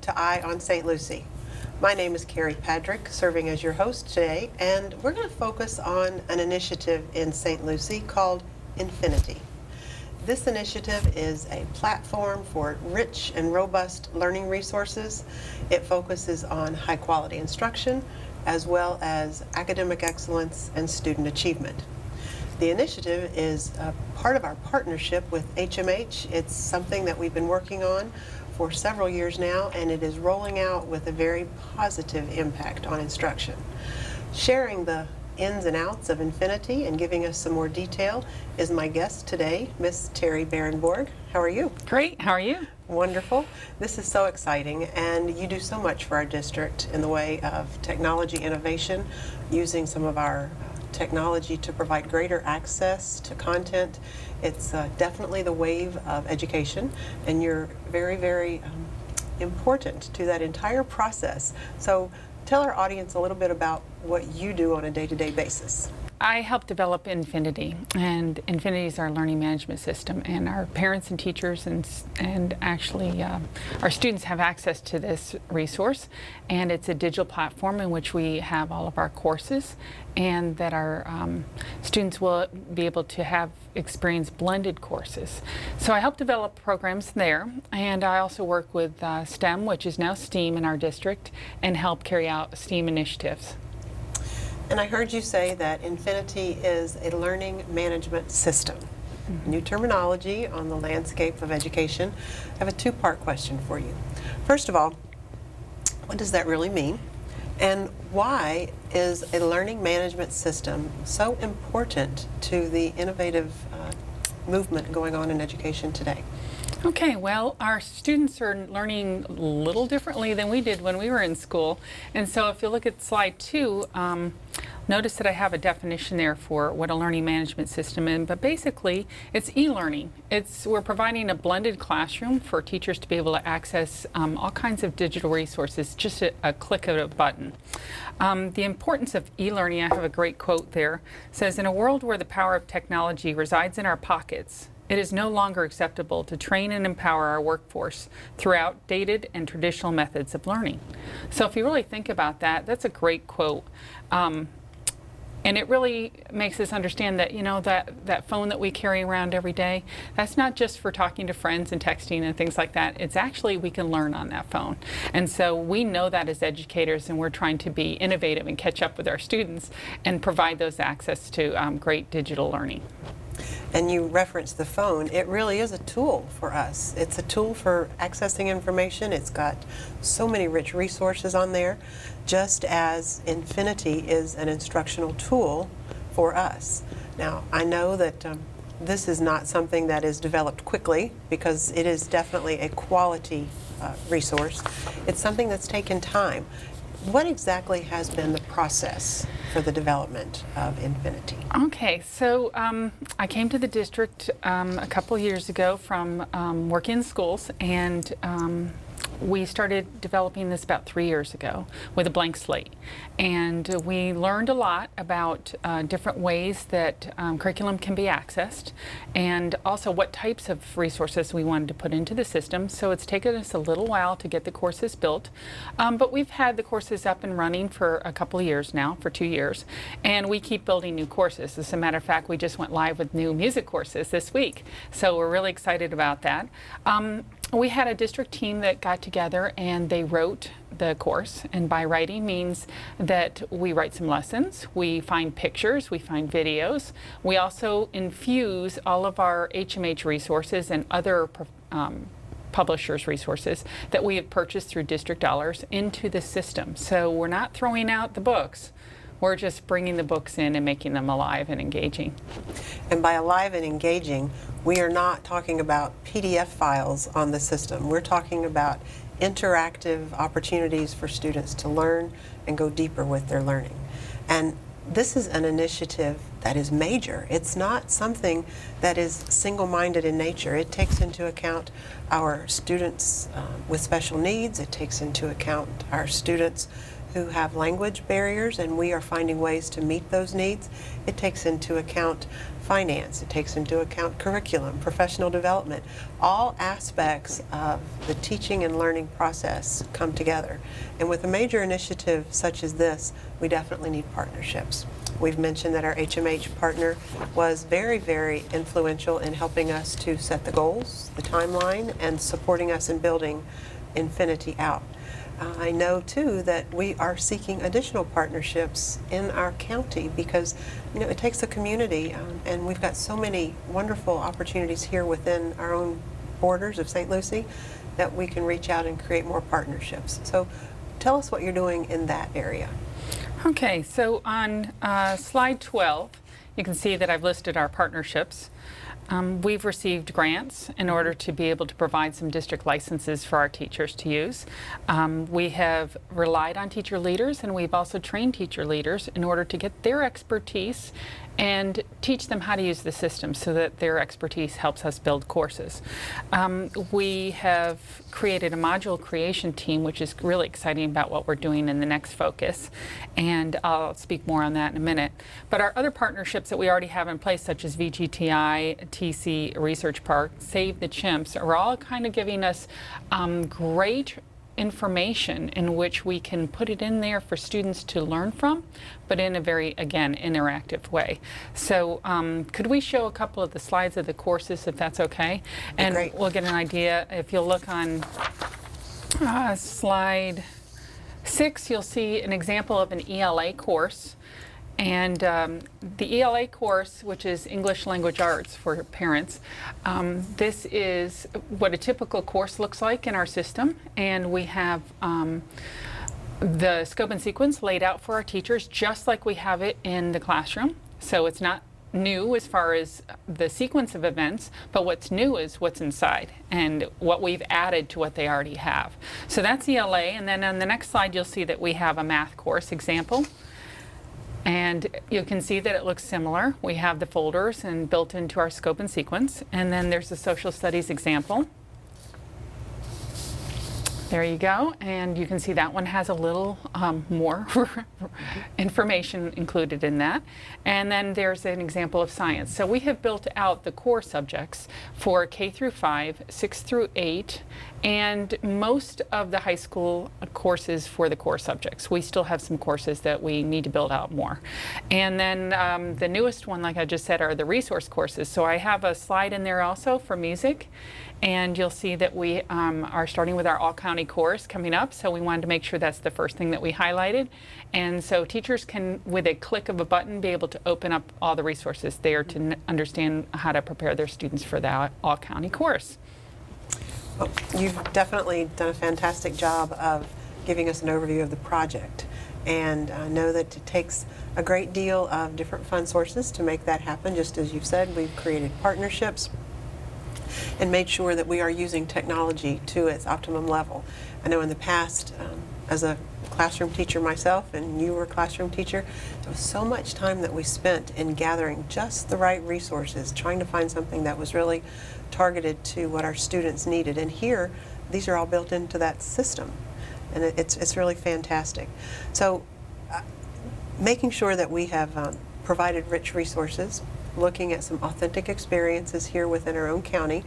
to Eye on St. Lucie. My name is Carrie Patrick, serving as your host today, and we're going to focus on an initiative in St. Lucie called Infinity. This initiative is a platform for rich and robust learning resources. It focuses on high-quality instruction, as well as academic excellence and student achievement. The initiative is part of our partnership with HMH. It's something that we've been working on for several years now, and it is rolling out with a very positive impact on instruction. Sharing the ins and outs of Infinity and giving us some more detail is my guest today, Miss Terry Barenborg. How are you? Great. How are you? Wonderful. This is so exciting, and you do so much for our district in the way of technology innovation, using some of our technology to provide greater access to content. It's definitely the wave of education, and you're very, very important to that entire process. So tell our audience a little bit about what you do on a day-to-day basis. I help develop Infinity, and Infinity is our learning management system, and our parents and teachers and actually our students have access to this resource, and it's a digital platform in which we have all of our courses, and that our students will be able to have experience blended courses. So I help develop programs there, and I also work with STEM, which is now STEAM in our district, and help carry out STEAM initiatives. And I heard you say that Infinity is a learning management system. New terminology on the landscape of education. I have a two-part question for you. First of all, what does that really mean? And why is a learning management system so important to the innovative movement going on in education today? Okay, well, our students are learning a little differently than we did when we were in school. And so if you look at slide 2, notice that I have a definition there for what a learning management system is. But basically, it's e-learning. We're providing a blended classroom for teachers to be able to access all kinds of digital resources, just a click of a button. The importance of e-learning, I have a great quote there, says, "In a world where the power of technology resides in our pockets, it is no longer acceptable to train and empower our workforce through outdated and traditional methods of learning." So if you really think about that, that's a great quote. And it really makes us understand that, you know, that phone that we carry around every day, that's not just for talking to friends and texting and things like that. It's actually, we can learn on that phone. And so we know that as educators, and we're trying to be innovative and catch up with our students and provide those access to great digital learning. And you referenced the phone. It really is a tool for us. It's a tool for accessing information. It's got so many rich resources on there, just as Infinity is an instructional tool for us. Now, I know that this is not something that is developed quickly, because it is definitely a quality resource. It's something that's taken time. What exactly has been the process for the development of Infinity? Okay, so I came to the district a couple years ago from working in schools, and we started developing this about 3 years ago with a blank slate. And we learned a lot about different ways that curriculum can be accessed, and also what types of resources we wanted to put into the system. So it's taken us a little while to get the courses built, but we've had the courses up and running for a couple of years now, for 2 years, and we keep building new courses. As a matter of fact, we just went live with new music courses this week, so we're really excited about that. We had a district team that got together and they wrote the course, and by writing means that we write some lessons, we find pictures, we find videos. We also infuse all of our HMH resources and other publishers' resources that we have purchased through district dollars into the system. So we're not throwing out the books. We're just bringing the books in and making them alive and engaging. And by alive and engaging, we are not talking about PDF files on the system. We're talking about interactive opportunities for students to learn and go deeper with their learning. And this is an initiative that is major. It's not something that is single-minded in nature. It takes into account our students with special needs. It takes into account our students who have language barriers, and we are finding ways to meet those needs. It takes into account finance, it takes into account curriculum, professional development. All aspects of the teaching and learning process come together. And with a major initiative such as this, we definitely need partnerships. We've mentioned that our HMH partner was very, very influential in helping us to set the goals, the timeline, and supporting us in building Infinity out. I know too that we are seeking additional partnerships in our county because it takes a community, and we've got so many wonderful opportunities here within our own borders of St. Lucie that we can reach out and create more partnerships. So tell us what you're doing in that area. Okay, so on slide 12, you can see that I've listed our partnerships. We've received grants in order to be able to provide some district licenses for our teachers to use. We have relied on teacher leaders, and we've also trained teacher leaders in order to get their expertise and teach them how to use the system so that their expertise helps us build courses. We have created a module creation team, which is really exciting about what we're doing in the next focus, and I'll speak more on that in a minute. But our other partnerships that we already have in place, such as VGTI, TC Research Park, Save the Chimps, are all kind of giving us great information in which we can put it in there for students to learn from, but in a very, again, interactive way. So could we show a couple of the slides of the courses, if that's okay? And great. We'll get an idea. If you'll look on slide 6, you'll see an example of an ELA course. And the ELA course, which is English Language Arts for parents, this is what a typical course looks like in our system. And we have the scope and sequence laid out for our teachers, just like we have it in the classroom. So it's not new as far as the sequence of events, but what's new is what's inside and what we've added to what they already have. So that's ELA. And then on the next slide, you'll see that we have a math course example. And you can see that it looks similar. We have the folders and built into our scope and sequence. And then there's a social studies example. There you go. And you can see that one has a little more information included in that. And then there's an example of science. So we have built out the core subjects for K through 5, 6 through 8, and most of the high school courses for the core subjects. We still have some courses that we need to build out more. And then the newest one, like I just said, are the resource courses. So I have a slide in there also for music. And you'll see that we are starting with our all-county course coming up. So we wanted to make sure that's the first thing that we highlighted. And so teachers can, with a click of a button, be able to open up all the resources there to understand how to prepare their students for that all-county course. Well, you've definitely done a fantastic job of giving us an overview of the project. And I know that it takes a great deal of different fund sources to make that happen. Just as you've said, we've created partnerships and made sure that we are using technology to its optimum level. I know in the past, as a classroom teacher myself, and you were a classroom teacher, there was so much time that we spent in gathering just the right resources, trying to find something that was really targeted to what our students needed. And here, these are all built into that system, and it's really fantastic. So making sure that we have provided rich resources, looking at some authentic experiences here within our own county.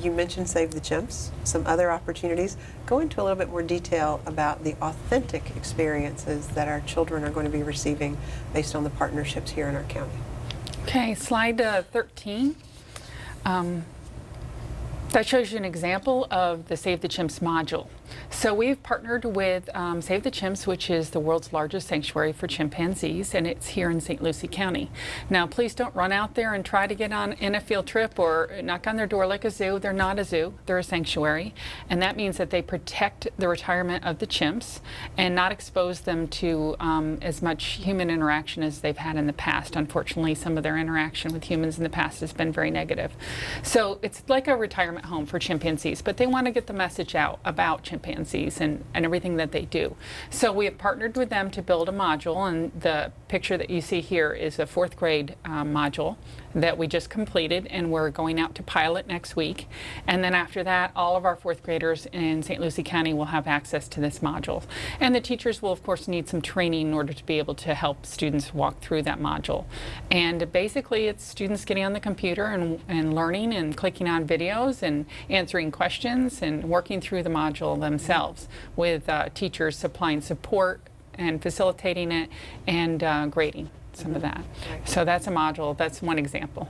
You mentioned Save the Chimps, some other opportunities. Go into a little bit more detail about the authentic experiences that our children are going to be receiving based on the partnerships here in our county. Okay, slide 13. That shows you an example of the Save the Chimps module. So we've partnered with Save the Chimps, which is the world's largest sanctuary for chimpanzees, and it's here in St. Lucie County. Now, please don't run out there and try to get in a field trip or knock on their door like a zoo. They're not a zoo, they're a sanctuary, and that means that they protect the retirement of the chimps and not expose them to as much human interaction as they've had in the past. Unfortunately, some of their interaction with humans in the past has been very negative. So it's like a retirement home for chimpanzees, but they want to get the message out about chimpanzees and everything that they do. So we have partnered with them to build a module, and the picture that you see here is a fourth grade module that we just completed, and we're going out to pilot next week. And then after that, all of our fourth graders in St. Lucie County will have access to this module. And the teachers will, of course, need some training in order to be able to help students walk through that module. And basically, it's students getting on the computer and learning and clicking on videos and answering questions and working through the module themselves, with teachers supplying support and facilitating it and grading some of that. Right. So that's a module, that's one example.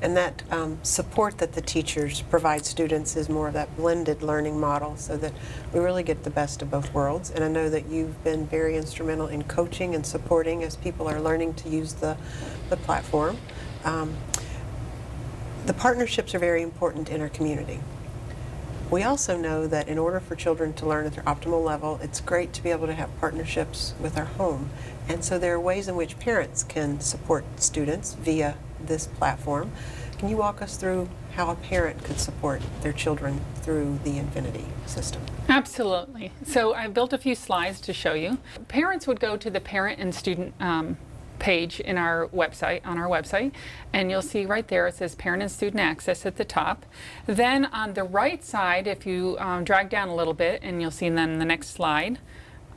And that support that the teachers provide students is more of that blended learning model, so that we really get the best of both worlds. And I know that you've been very instrumental in coaching and supporting as people are learning to use the platform. The partnerships are very important in our community. We also know that in order for children to learn at their optimal level, it's great to be able to have partnerships with our home. And so there are ways in which parents can support students via this platform. Can you walk us through how a parent could support their children through the Infinity system? Absolutely. So I built a few slides to show you. Parents would go to the parent and student page in our website, on our website, and you'll see right there it says Parent and Student Access at the top. Then on the right side, if you drag down a little bit, and you'll see then the next slide,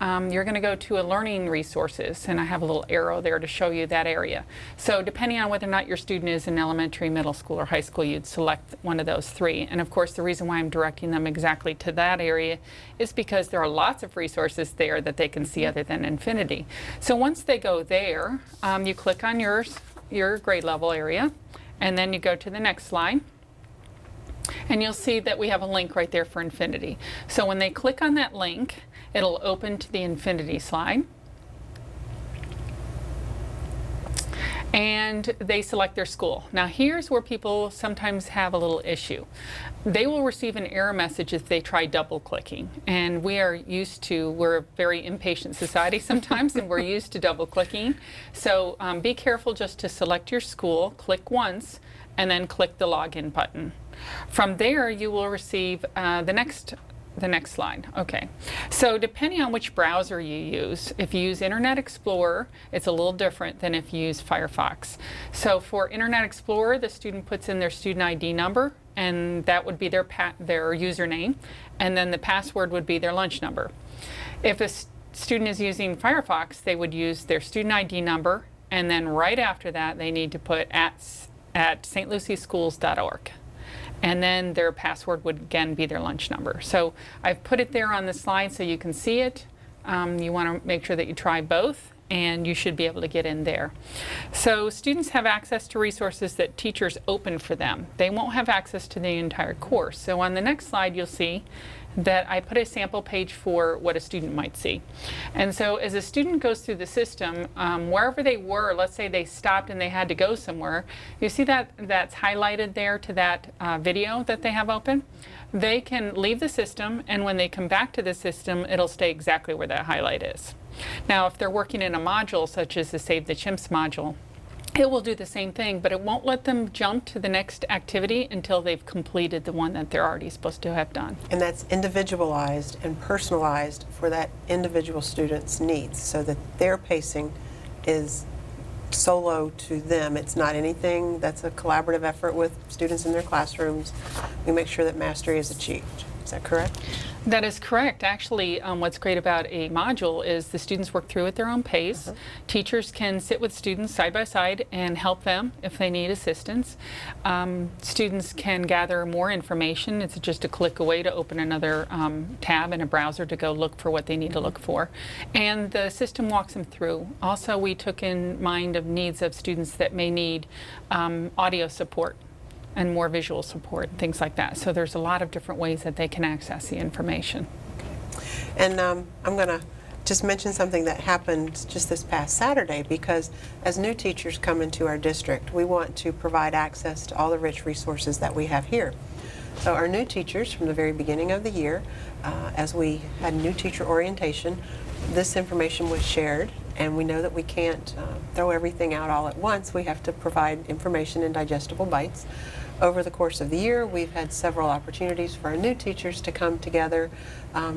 you're going to go to a learning resources, and I have a little arrow there to show you that area. So depending on whether or not your student is in elementary, middle school, or high school, you'd select one of those three. And of course, the reason why I'm directing them exactly to that area is because there are lots of resources there that they can see other than Infinity. So once they go there, you click on your grade level area, and then you go to the next slide. And you'll see that we have a link right there for Infinity. So when they click on that link, it'll open to the Infinity slide. And they select their school. Now here's where people sometimes have a little issue. They will receive an error message if they try double clicking. And we're a very impatient society sometimes, and we're used to double clicking. So be careful just to select your school, click once, and then click the login button. From there, you will receive the next slide. Okay, so depending on which browser you use, if you use Internet Explorer, it's a little different than if you use Firefox. So for Internet Explorer, the student puts in their student ID number, and that would be their username, and then the password would be their lunch number. If a student is using Firefox, they would use their student ID number, and then right after that, they need to put at stlucieschools.org. And then their password would again be their lunch number. So I've put it there on the slide so you can see it. You want to make sure that you try both, and you should be able to get in there. So students have access to resources that teachers open for them. They won't have access to the entire course. So on the next slide, you'll see that I put a sample page for what a student might see. And so as a student goes through the system, wherever they were, let's say they stopped and they had to go somewhere, you see that that's highlighted there to that video that they have open? They can leave the system, and when they come back to the system, it'll stay exactly where that highlight is. Now, if they're working in a module such as the Save the Chimps module, it will do the same thing, but it won't let them jump to the next activity until they've completed the one that they're already supposed to have done. And that's individualized and personalized for that individual student's needs, so that their pacing is solo to them. It's not anything that's a collaborative effort with students in their classrooms. We make sure that mastery is achieved. Is that correct? That is correct. Actually, what's great about a module is the students work through at their own pace. Teachers can sit with students side by side and help them if they need assistance. Students can gather more information. It's just a click away to open another tab in a browser to go look for what they need to look for. And the system walks them through. Also, we took in mind of needs of students that may need audio support and more visual support, things like that. So there's a lot of different ways that they can access the information. Okay. And I'm going to just mention something that happened just this past Saturday, because as new teachers come into our district, we want to provide access to all the rich resources that we have here. So our new teachers, from the very beginning of the year, as we had new teacher orientation, this information was shared And we know that we can't throw everything out all at once. We have to provide information in digestible bites. Over the course of the year, we've had several opportunities for our new teachers to come together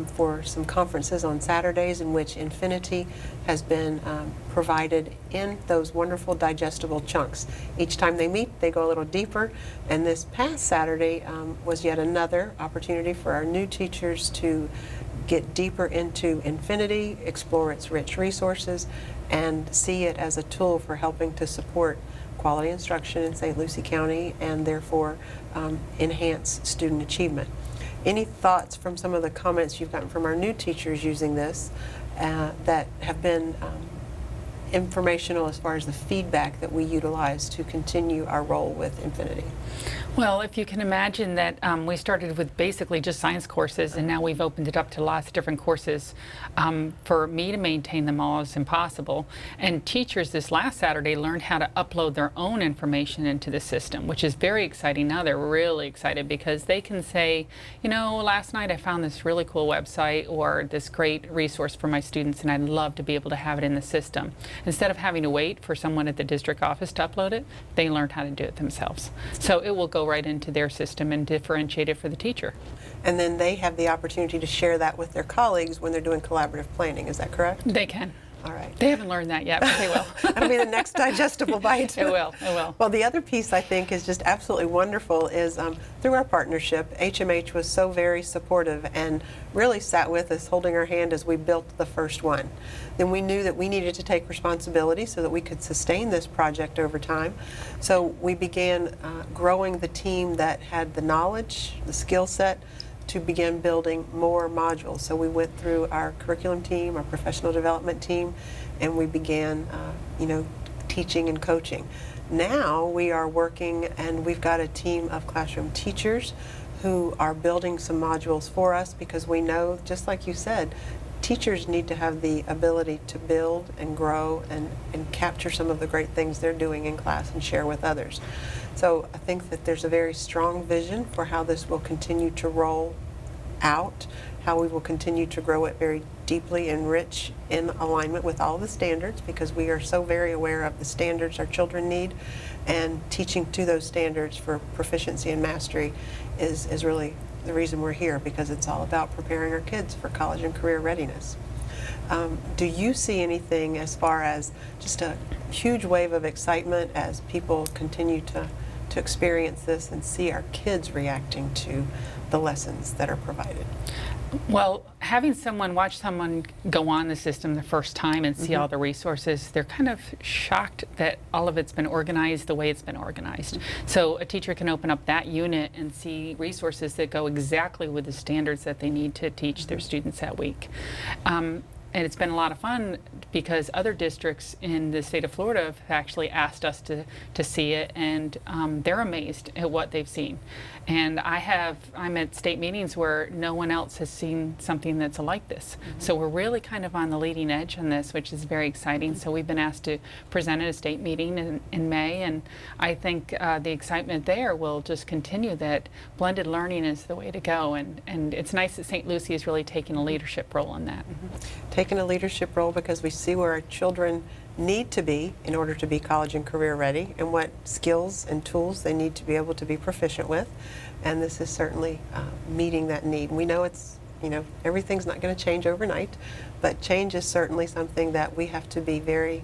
for some conferences on Saturdays in which Infinity has been provided in those wonderful digestible chunks. Each time they meet, they go a little deeper, and this past Saturday was yet another opportunity for our new teachers to get deeper into Infinity, explore its rich resources, and see it as a tool for helping to support quality instruction in St. Lucie County and therefore enhance student achievement. Any thoughts from some of the comments you've gotten from our new teachers using this that have been informational as far as the feedback that we utilize to continue our role with Infinity? Well, if you can imagine that we started with basically just science courses, and now we've opened it up to lots of different courses. For me to maintain them all is impossible. And teachers this last Saturday learned how to upload their own information into the system, which is very exciting. Now they're really excited because they can say, you know, last night I found this really cool website or this great resource for my students, and I'd love to be able to have it in the system. Instead of having to wait for someone at the district office to upload it, they learned how to do it themselves. So it will go right into their system and differentiate it for the teacher. And then they have the opportunity to share that with their colleagues when they're doing collaborative planning. Is that correct? They can. All right. They haven't learned that yet, but they will. That'll be the next digestible bite. It will. It will. Well, the other piece I think is just absolutely wonderful is through our partnership, HMH was so very supportive and really sat with us, holding our hand as we built the first one. Then we knew that we needed to take responsibility so that we could sustain this project over time. So we began growing the team that had the knowledge, the skill set, to begin building more modules. So we went through our curriculum team, our professional development team, and we began, teaching and coaching. Now we are working, and we've got a team of classroom teachers who are building some modules for us because we know, just like you said, teachers need to have the ability to build and grow and capture some of the great things they're doing in class and share with others. So I think that there's a very strong vision for how this will continue to roll out, how we will continue to grow it very deeply and rich in alignment with all the standards, because we are so very aware of the standards our children need, and teaching to those standards for proficiency and mastery is really the reason we're here, because it's all about preparing our kids for college and career readiness. Do you see anything as far as just a huge wave of excitement as people continue to experience this and see our kids reacting to the lessons that are provided? Well, having watch someone go on the system the first time and see all the resources, they're kind of shocked that all of it's been organized the way it's been organized. So a teacher can open up that unit and see resources that go exactly with the standards that they need to teach their students that week. And it's been a lot of fun because other districts in the state of Florida have actually asked us to see it, and they're amazed at what they've seen. And I'm at state meetings where no one else has seen something that's like this. So we're really kind of on the leading edge on this, which is very exciting. So we've been asked to present at a state meeting in May, and I think the excitement there will just continue, that blended learning is the way to go. And it's nice that St. Lucie is really taking a leadership role in that. Taking a leadership role because we see where our children need to be in order to be college and career ready, and what skills and tools they need to be able to be proficient with. And this is certainly meeting that need. We know everything's not going to change overnight, but change is certainly something that we have to be very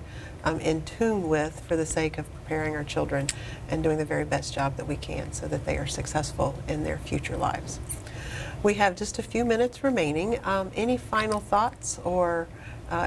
in tune with for the sake of preparing our children and doing the very best job that we can so that they are successful in their future lives. We have just a few minutes remaining. Any final thoughts or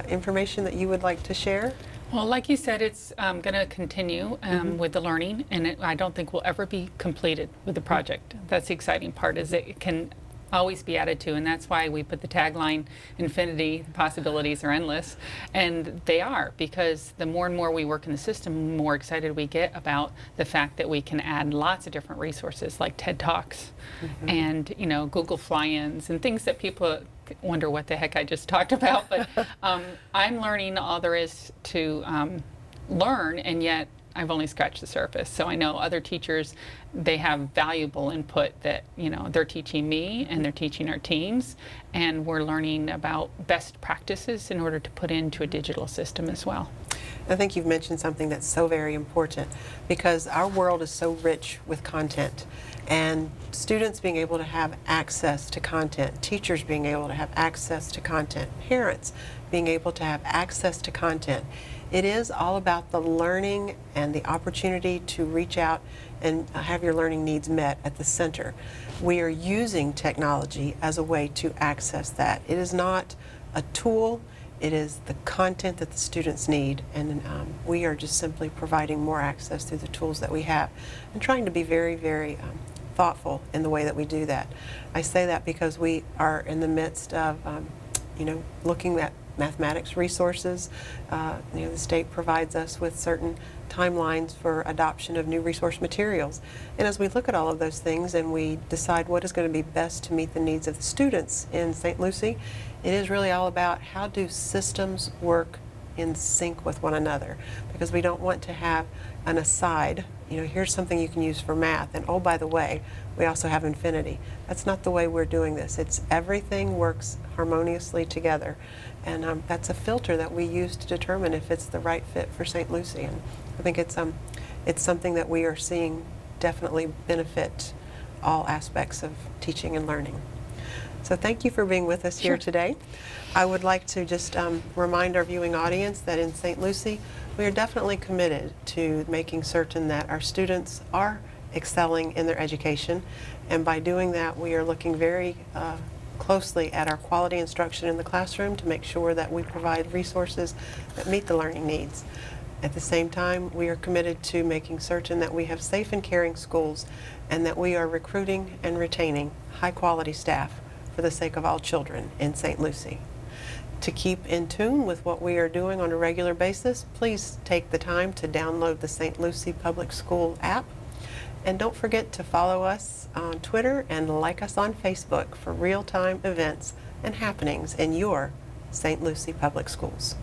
information that you would like to share? Well, like you said, it's going to continue with the learning, and I don't think we'll ever be completed with the project. That's the exciting part, is it can always be added to, and that's why we put the tagline, infinity, possibilities are endless. And they are, because the more and more we work in the system, the more excited we get about the fact that we can add lots of different resources like TED Talks and Google Fly-ins and things that people wonder what the heck I just talked about. But I'm learning all there is to learn, and yet I've only scratched the surface. So I know other teachers, they have valuable input that they're teaching me and they're teaching our teams, and we're learning about best practices in order to put into a digital system as well. I think you've mentioned something that's so very important, because our world is so rich with content, and students being able to have access to content, teachers being able to have access to content, parents being able to have access to content. It is all about the learning and the opportunity to reach out and have your learning needs met at the center. We are using technology as a way to access that. It is not a tool. It is the content that the students need, and we are just simply providing more access through the tools that we have and trying to be very, very thoughtful in the way that we do that. I say that because we are in the midst of looking at mathematics resources. The state provides us with certain timelines for adoption of new resource materials. And as we look at all of those things and we decide what is going to be best to meet the needs of the students in St. Lucie, it is really all about how do systems work in sync with one another, because we don't want to have an aside, here's something you can use for math, and oh, by the way, we also have infinity. That's not the way we're doing this. It's everything works harmoniously together, and that's a filter that we use to determine if it's the right fit for St. Lucie. And I think it's something that we are seeing definitely benefit all aspects of teaching and learning. So thank you for being with us here today. I would like to just remind our viewing audience that in St. Lucie, we are definitely committed to making certain that our students are excelling in their education. And by doing that, we are looking very closely at our quality instruction in the classroom to make sure that we provide resources that meet the learning needs. At the same time, we are committed to making certain that we have safe and caring schools and that we are recruiting and retaining high-quality staff for the sake of all children in St. Lucie. To keep in tune with what we are doing on a regular basis, please take the time to download the St. Lucie Public School app. And don't forget to follow us on Twitter and like us on Facebook for real-time events and happenings in your St. Lucie Public Schools.